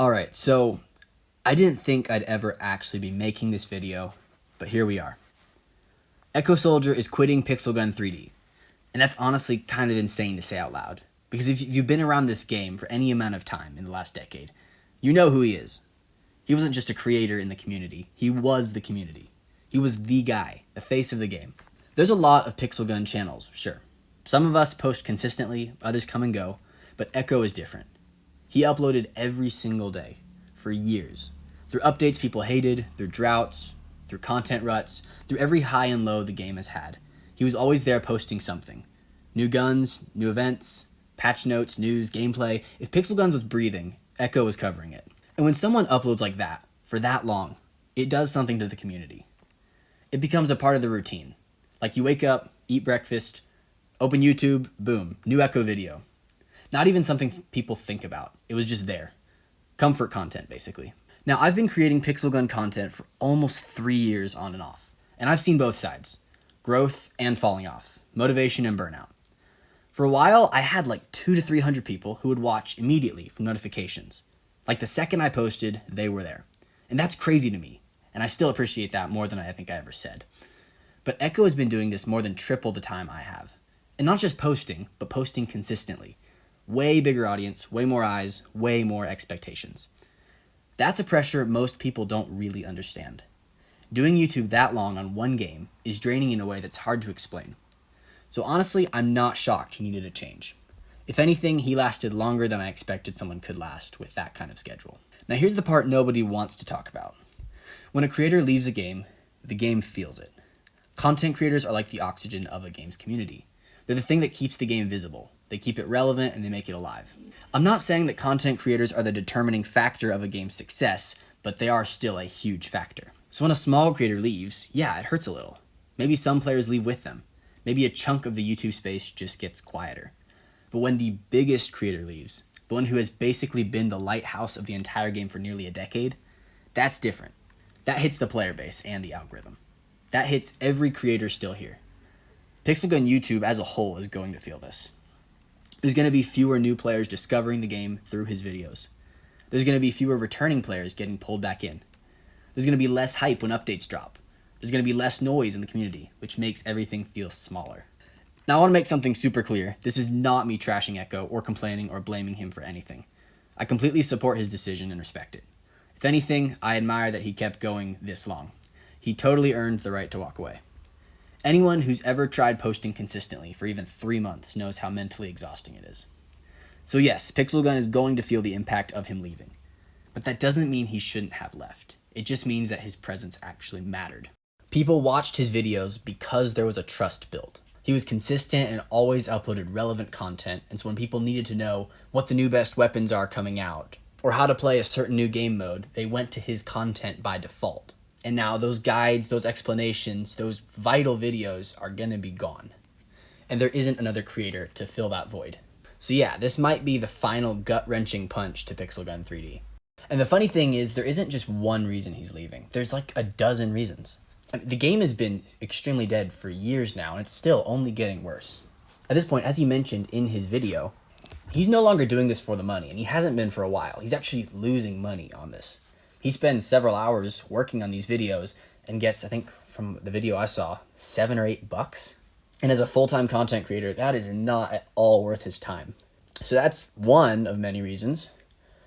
Alright, so I didn't think I'd ever actually be making this video, but here we are. ECKOSOLDIER is quitting Pixel Gun 3D, and that's honestly kind of insane to say out loud, because if you've been around this game for any amount of time in the last decade, you know who he is. He wasn't just a creator in the community, he was the community. He was the guy, the face of the game. There's a lot of Pixel Gun channels, sure. Some of us post consistently, others come and go, but Ekko is different. He uploaded every single day, for years, through updates people hated, through droughts, through content ruts, through every high and low the game has had. He was always there posting something. New guns, new events, patch notes, news, gameplay. If Pixel Guns was breathing, Ekko was covering it. And when someone uploads like that, for that long, it does something to the community. It becomes a part of the routine. Like you wake up, eat breakfast, open YouTube, boom, new Ekko video. Not even something people think about. It was just there. Comfort content, basically. Now, I've been creating Pixel Gun content for almost 3 years on and off. And I've seen both sides. Growth and falling off. Motivation and burnout. For a while, I had like 200 to 300 people who would watch immediately from notifications. Like the second I posted, they were there. And that's crazy to me. And I still appreciate that more than I think I ever said. But Ekko has been doing this more than triple the time I have. And not just posting, but posting consistently. Way bigger audience, way more eyes, way more expectations. That's a pressure most people don't really understand. Doing YouTube that long on one game is draining in a way that's hard to explain. So honestly, I'm not shocked he needed a change. If anything, he lasted longer than I expected someone could last with that kind of schedule. Now here's the part nobody wants to talk about. When a creator leaves a game, the game feels it. Content creators are like the oxygen of a game's community. They're the thing that keeps the game visible. They keep it relevant and they make it alive. I'm not saying that content creators are the determining factor of a game's success, but they are still a huge factor. So when a small creator leaves, yeah, it hurts a little. Maybe some players leave with them. Maybe a chunk of the YouTube space just gets quieter. But when the biggest creator leaves, the one who has basically been the lighthouse of the entire game for nearly a decade, that's different. That hits the player base and the algorithm. That hits every creator still here. Pixel Gun YouTube as a whole is going to feel this. There's going to be fewer new players discovering the game through his videos. There's going to be fewer returning players getting pulled back in. There's going to be less hype when updates drop. There's going to be less noise in the community, which makes everything feel smaller. Now I want to make something super clear. This is not me trashing Ekko or complaining or blaming him for anything. I completely support his decision and respect it. If anything, I admire that he kept going this long. He totally earned the right to walk away. Anyone who's ever tried posting consistently for even 3 months knows how mentally exhausting it is. So yes, Pixel Gun is going to feel the impact of him leaving. But that doesn't mean he shouldn't have left. It just means that his presence actually mattered. People watched his videos because there was a trust built. He was consistent and always uploaded relevant content, and so when people needed to know what the new best weapons are coming out, or how to play a certain new game mode, they went to his content by default. And now those guides, those explanations, those vital videos are gonna be gone. And there isn't another creator to fill that void. So yeah, this might be the final gut-wrenching punch to Pixel Gun 3D. And the funny thing is, there isn't just one reason he's leaving. There's like a dozen reasons. I mean, the game has been extremely dead for years now, and it's still only getting worse. At this point, as he mentioned in his video, he's no longer doing this for the money, and he hasn't been for a while. He's actually losing money on this. He spends several hours working on these videos and gets, I think from the video I saw, $7 or $8. And as a full-time content creator, that is not at all worth his time. So that's one of many reasons.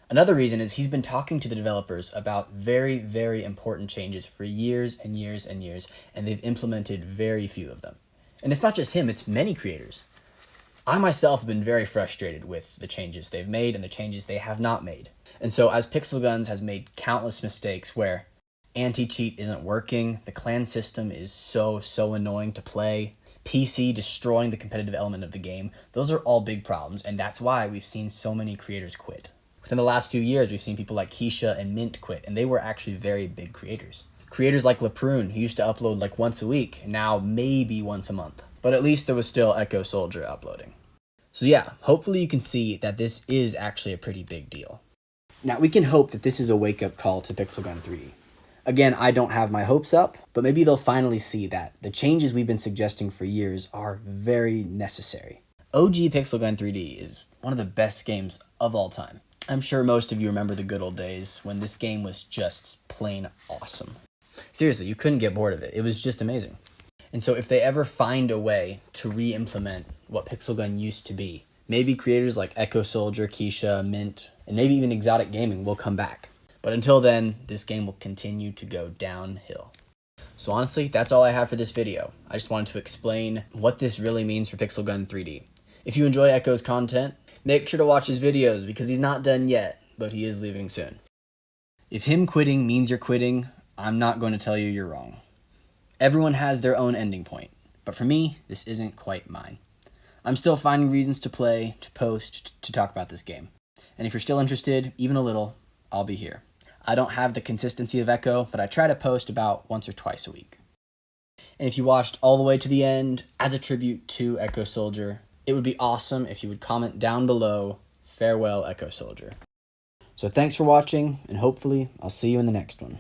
Another reason is he's been talking to the developers about very, very important changes for years and years and years, and they've implemented very few of them. And it's not just him, it's many creators. I myself have been very frustrated with the changes they've made and the changes they have not made. And so as Pixel Guns has made countless mistakes where anti-cheat isn't working, the clan system is so annoying to play, PC destroying the competitive element of the game, those are all big problems, and that's why we've seen so many creators quit. Within the last few years, we've seen people like Keisha and Mint quit, and they were actually very big creators. Creators like Leprune, who used to upload like once a week, and now maybe once a month. But at least there was still ECKOSOLDIER uploading. So yeah, hopefully you can see that this is actually a pretty big deal. Now we can hope that this is a wake-up call to Pixel Gun 3D. Again, I don't have my hopes up, but maybe they'll finally see that the changes we've been suggesting for years are very necessary. OG Pixel Gun 3D is one of the best games of all time. I'm sure most of you remember the good old days when this game was just plain awesome. Seriously, you couldn't get bored of it. It was just amazing. And so if they ever find a way to re-implement what Pixel Gun used to be, maybe creators like ECKOSOLDIER, Keisha, Mint, and maybe even Exotic Gaming will come back. But until then, this game will continue to go downhill. So honestly, that's all I have for this video. I just wanted to explain what this really means for Pixel Gun 3D. If you enjoy Ekko's content, make sure to watch his videos because he's not done yet, but he is leaving soon. If him quitting means you're quitting, I'm not going to tell you you're wrong. Everyone has their own ending point, but for me, this isn't quite mine. I'm still finding reasons to play, to post, to talk about this game. And if you're still interested, even a little, I'll be here. I don't have the consistency of Ekko, but I try to post about once or twice a week. And if you watched all the way to the end, as a tribute to ECKOSOLDIER, it would be awesome if you would comment down below, "Farewell, ECKOSOLDIER." So thanks for watching, and hopefully I'll see you in the next one.